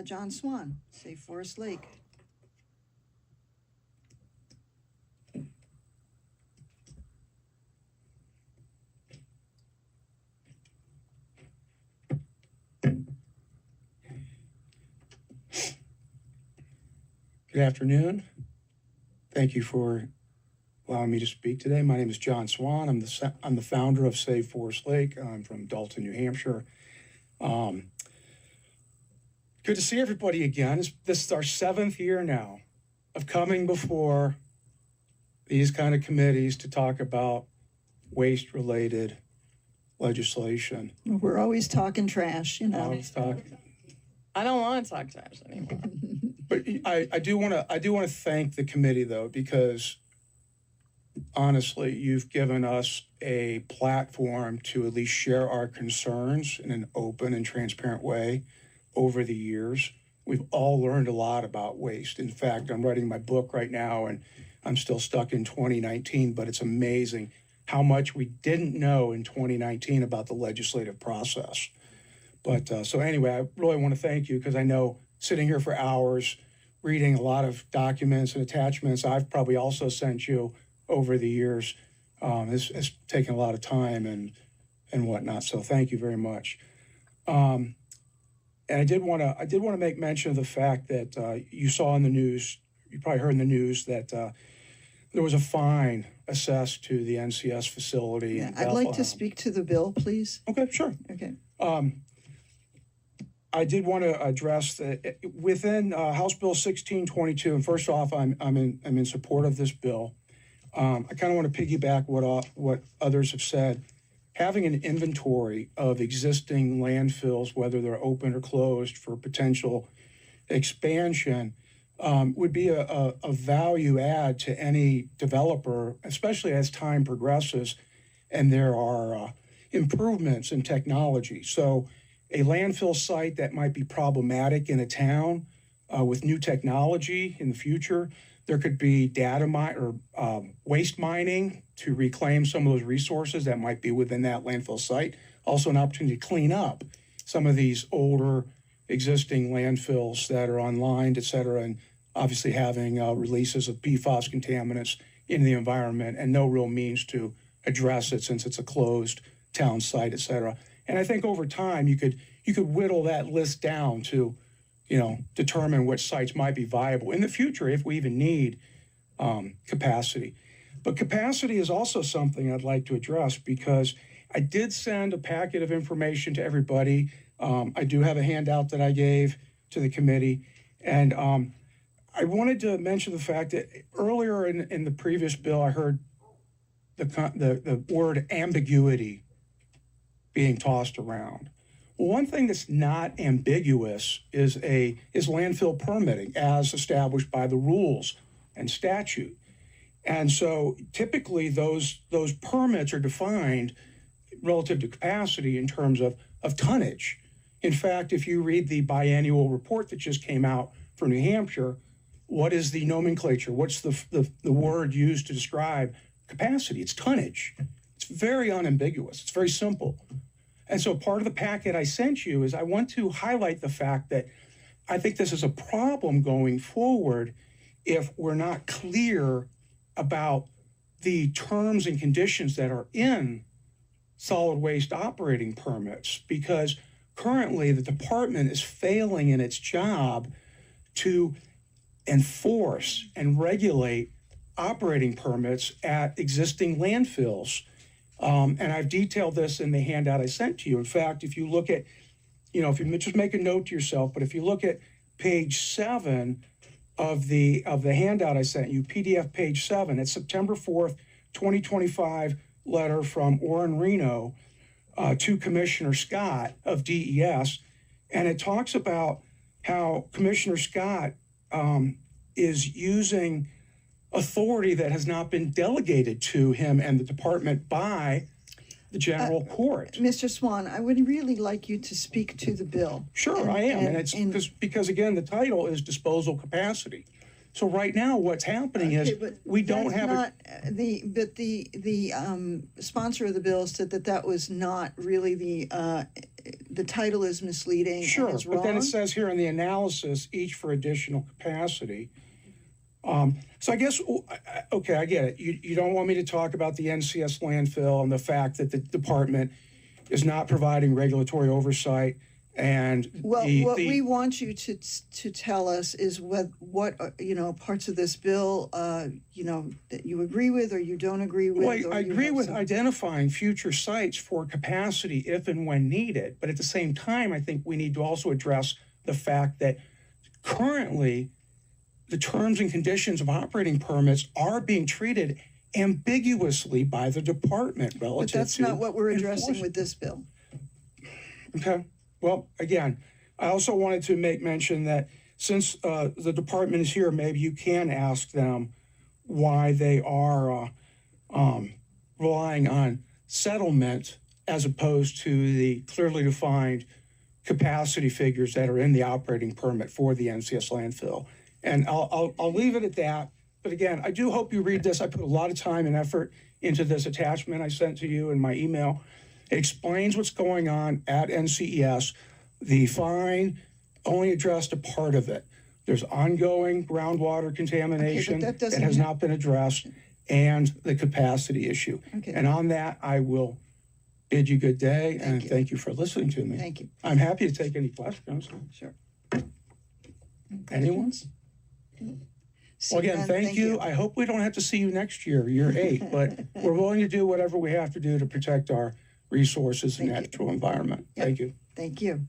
John Swan, Safe Forest Lake. Good afternoon. Thank you for allowing me to speak today. My name is John Swan. I'm the founder of Safe Forest Lake. I'm from Dalton, New Hampshire. Good to see everybody again. This is our 7th year now of coming before these kind of committees to talk about waste-related legislation. We're always talking trash, you know. I don't want to talk trash anymore. But I do want to thank the committee, though, because honestly, you've given us a platform to at least share our concerns in an open and transparent way over the years. We've all learned a lot about waste. In fact, I'm writing my book right now, and I'm still stuck in 2019, but it's amazing how much we didn't know in 2019 about the legislative process. But so anyway, I really want to thank you because I know sitting here for hours, reading a lot of documents and attachments I've probably also sent you over the years, has taken a lot of time and whatnot. So thank you very much. And I did want to make mention of the fact that you saw in the news, you probably heard in the news that there was a fine assessed to the NCES facility. Yeah, I'd like to speak to the bill, please. Okay, sure. Okay. I did want to address that within House Bill 1622. And first off, I'm in support of this bill. I kind of want to piggyback what others have said. Having an inventory of existing landfills, whether they're open or closed for potential expansion, would be a value add to any developer, especially as time progresses and there are improvements in technology. So a landfill site that might be problematic in a town with new technology in the future, there could be waste mining to reclaim some of those resources that might be within that landfill site. Also an opportunity to clean up some of these older existing landfills that are online, et cetera, and obviously having releases of PFAS contaminants in the environment and no real means to address it since it's a closed town site, et cetera. And I think over time you could whittle that list down to, determine which sites might be viable in the future if we even need capacity. But capacity is also something I'd like to address because I did send a packet of information to everybody. I do have a handout that I gave to the committee, and I wanted to mention the fact that earlier in the previous bill, I heard the word ambiguity being tossed around. Well, one thing that's not ambiguous is landfill permitting as established by the rules and statute. And so typically those permits are defined relative to capacity in terms of tonnage. In fact, if you read the biannual report that just came out for New Hampshire, what is the nomenclature? What's the word used to describe capacity? It's tonnage. It's very unambiguous. It's very simple. And so part of the packet I sent you is I want to highlight the fact that I think this is a problem going forward if we're not clear about the terms and conditions that are in solid waste operating permits, because currently the department is failing in its job to enforce and regulate operating permits at existing landfills. And I've detailed this in the handout I sent to you. In fact, if you look at, if you just make a note to yourself, but if you look at page 7 of the handout I sent you, PDF page 7, it's September 4th, 2025 letter from Orrin Reno to Commissioner Scott of DES. And it talks about how Commissioner Scott is using authority that has not been delegated to him and the department by the general court. Mr. Swan, I would really like you to speak to the bill. Sure, I am. And it's because, again, the title is disposal capacity. So right now, what's happening Okay, is but we don't that's have not, the sponsor of the bill said that was not really the title is misleading. Sure, and it's but then wrong. it says here in the analysis, each for additional capacity. So I guess, okay, I get it. You don't want me to talk about the NCES landfill and the fact that the department is not providing regulatory oversight and Well, what we want you to tell us is what parts of this bill that you agree with or you don't agree with. Well, or I you agree have with some- identifying future sites for capacity if and when needed. But at the same time, I think we need to also address the fact that currently the terms and conditions of operating permits are being treated ambiguously by the department relative But that's to not what we're addressing enforcement. with this bill. Okay. Well, again, I also wanted to make mention that since the department is here, maybe you can ask them why they are relying on settlement as opposed to the clearly defined capacity figures that are in the operating permit for the NCES landfill. And I'll leave it at that. But again, I do hope you read this. I put a lot of time and effort into this attachment I sent to you in my email. It explains what's going on at NCES. The fine only addressed a part of it. There's ongoing groundwater contamination that that doesn't has have- not been addressed and the capacity issue. Okay. And on that, I will bid you good day and you. thank you for listening to me. Thank you. I'm happy to take any questions. Sure. Anyone? Well, again, thank you. I hope we don't have to see you next year, year 8, but we're willing to do whatever we have to do to protect our resources and Thank you. natural environment. Yep. Thank you. Thank you.